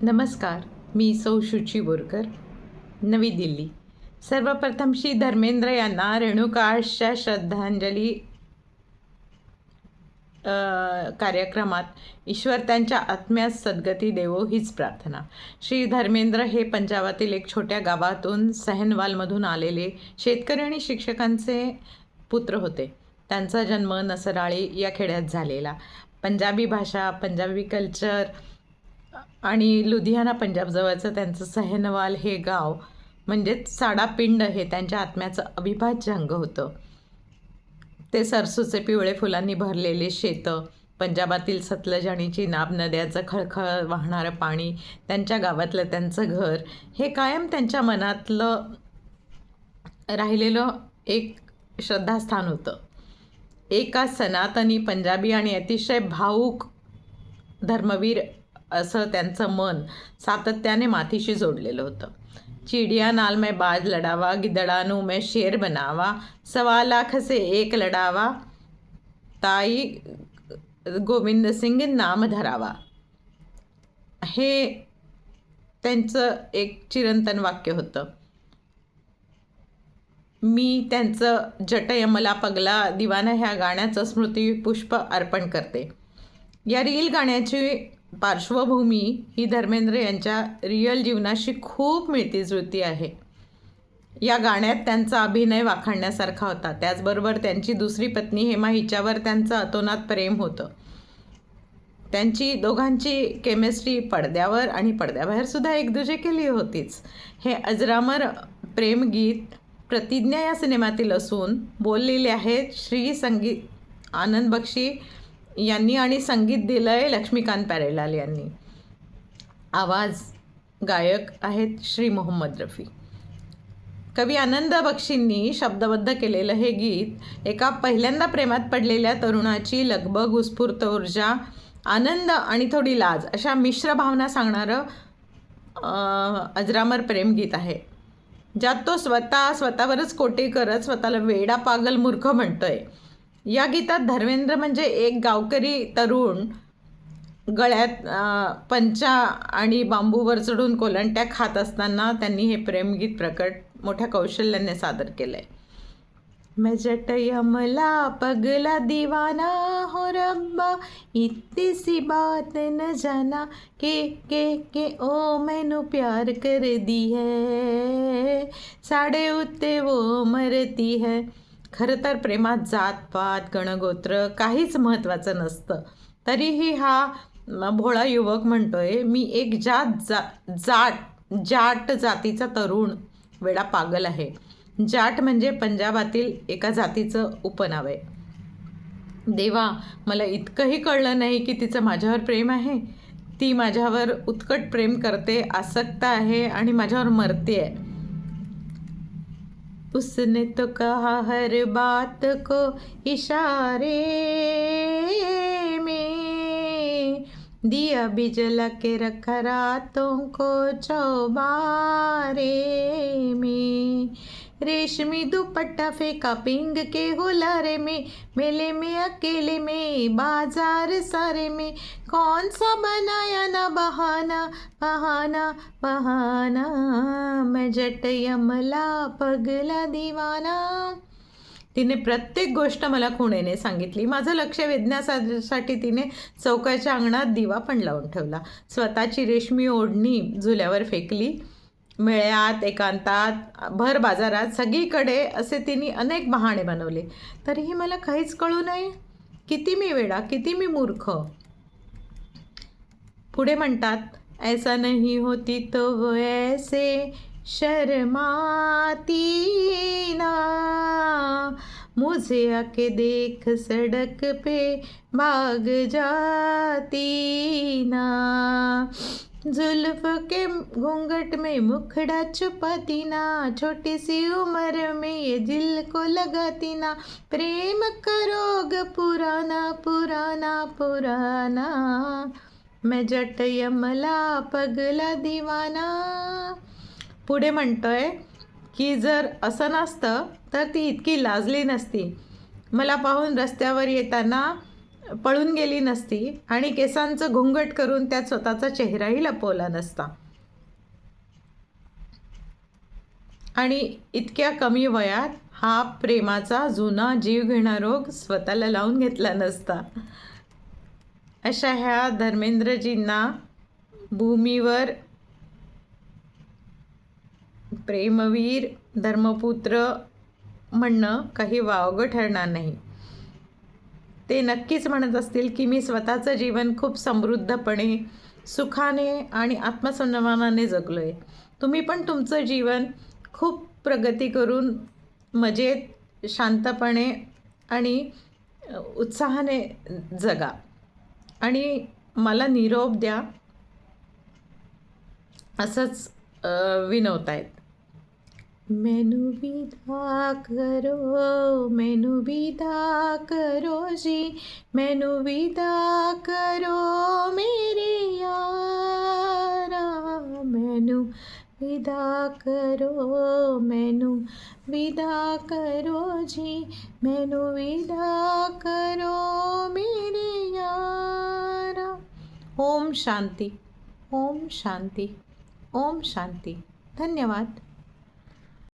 नमस्कार. मी सौ शुची बोरकर, नवी दिल्ली. सर्वप्रथम श्री धर्मेंद्र यांना रेणुकाष्टच्या श्रद्धांजली कार्यक्रमात ईश्वर त्यांच्या आत्म्यास सद्गती देवो हीच प्रार्थना. श्री धर्मेंद्र हे पंजाबातील एक छोट्या गावातून सैनवालमधून आलेले शेतकरी आणि शिक्षकांचे पुत्र होते. त्यांचा जन्म नसराळी या खेड्यात झालेला. पंजाबी भाषा, पंजाबी कल्चर आणि लुधियाना पंजाबजवळचं त्यांचं सैनवाल हे गाव म्हणजेच साडापिंड हे त्यांच्या आत्म्याचं अविभाज्य अंग होतं. ते सरसूचे पिवळे फुलांनी भरलेले शेतं, पंजाबातील सतलज आणि चिनाब नद्याचं खळखळ वाहणारं पाणी, त्यांच्या गावातलं त्यांचं घर हे कायम त्यांच्या मनातलं राहिलेलं एक श्रद्धास्थान होतं. एका सनातनी पंजाबी आणि अतिशय भावूक धर्मवीर असं त्यांचं मन सातत्याने मातीशी जोडलेलं होतं. चिडिया नाल में बाज लढावा, गिदडानू में शेर बनावा, 1.25 से 1 लढावा, ताई गोविंद सिंग नाम धरावा, हे त्यांचं एक चिरंतन वाक्य होतं. मी त्यांचं जटयमला पगला दिवाना ह्या गाण्याचं स्मृतिपुष्प अर्पण करते. या रील गाण्याची पार्श्वभूमी ही धर्मेंद्र यांच्या रिअल जीवनाशी खूप मिळतीजुळती आहे. या गाण्यात त्यांचा अभिनय वाखाणण्यासारखा होता. त्याचबरोबर त्यांची दुसरी पत्नी हेमा हिच्यावर त्यांचं अतोनात प्रेम होतं. त्यांची दोघांची केमिस्ट्री पडद्यावर आणि पडद्याबाहेर सुद्धा एकदुजे केली होतीच. हे अजरामर प्रेमगीत प्रतिज्ञा या सिनेमातील असून बोललेले आहेत श्री संगीत आनंद बक्षी यांनी आणि संगीत दिलंय लक्ष्मीकांत प्यारेलाल यांनी. आवाज गायक आहेत श्री मोहम्मद रफी. कवी आनंद बक्षींनी शब्दबद्ध केलेलं हे गीत एका पहिल्यांदा प्रेमात पडलेल्या तरुणाची लगबग, उत्स्फूर्त ऊर्जा, आनंद आणि थोडी लाज अशा मिश्र भावना सांगणारं अजरामर प्रेमगीत आहे. ज्यात तो स्वतःवरच कोटे करत स्वतःला वेडा पागल मूर्ख म्हणतोय. या गीतात धर्मेंद्र म्हणजे एक गावकरी तरुण गळ्यात पंचा आणि बांबूवर चढून कोलंट्या खात असताना त्यांनी हे प्रेमगीत प्रकट मोठ्या कौशल्याने सादर केलं आहे. मैं जटयमला पगला दीवाना हो रब्बा, इतनी सी बात न जाना के ओ मैनू प्यार कर दी है, साडे उत्ते वो मरती है. खरं तर प्रेमात जातपात, गणगोत्र काहीच महत्त्वाचं नसतं. तरीही हा भोळा युवक म्हणतोय मी एक जाट जातीचा तरुण वेडा पागल आहे. जाट म्हणजे पंजाबातील एका जातीचं उपनाव आहे. देवा, मला इतकंही कळलं नाही की तिचं माझ्यावर प्रेम आहे. ती माझ्यावर उत्कट प्रेम करते, आसक्त आहे आणि माझ्यावर मरते आहे. उसने तो कहा हर बात को इशारे में, दिया भी जला के रखा रातों को चौबारे में, रेशमी दुपट्टा फेंका पिंग के हुलारे में, मेले में अकेले में बाजार सारे में, कौन सा बनाया ना बहाना बहाना बहाना, मैं जटयमला पगला दीवाना. तिने प्रत्येक गोष्ट मला खुणेने सांगितली. माझं लक्ष वेधण्यासाठी तिने चौकाच्या अंगणात दिवा पण लावून ठेवला. स्वतःची रेशमी ओढणी झुल्यावर फेकली. मेळ्यात, एकांतात, भर बाजारात सगळीकडे असे तिने अनेक बहाणे बनवले. तरीही मला काहीच कळू नये. किती मी वेडा, किती मी मूर्ख. पुढे म्हणतात, ऐसा नहीं होती तो वो ऐसे शर्माती ना, मुझे आके देख सड़क पे भाग जाती ना, जुल्फ के घूंघट में मुखड़ा छुपाती ना, छोटी सी उम्र में ये दिल को लगाती ना, प्रेम का रोग पुराना पुराना पुराना, मैं जटयमला पगला दीवाना. पुढे म्हणतोय की जर असं नसतं तर ती इतकी लाजली नसती. मला पाहून रस्त्यावर येताना पळून गेली नसती आणि केसांचं घुंगट करून त्यात स्वतःचा चेहराही लपवला नसता आणि इतक्या कमी वयात हा प्रेमाचा जुना जीवघेणा रोग स्वतःला लावून घेतला नसता. अशा ह्या धर्मेंद्रजींना भूमीवर प्रेमवीर धर्मपुत्र म्हणणं काही वावगं ठरणार नाही. ते नक्कीच म्हणत असतील की मी स्वतःचं जीवन खूप समृद्धपणे, सुखाने आणि आत्मसन्मानाने जगलो आहे. तुम्ही पण तुमचं जीवन खूप प्रगती करून मजेत, शांतपणे आणि उत्साहाने जगा आणि मला निरोप द्या असंच विनवतायत. मैनू विदा करो, मैनू विदा करो जी, मैनू विदा करो मेरे यारा, मैनू विदा करो, मैनू विदा करो जी, मैनू विदा करो मेरे यारा. ओम शांती, ओम शांती, ओम शांती. धन्यवाद.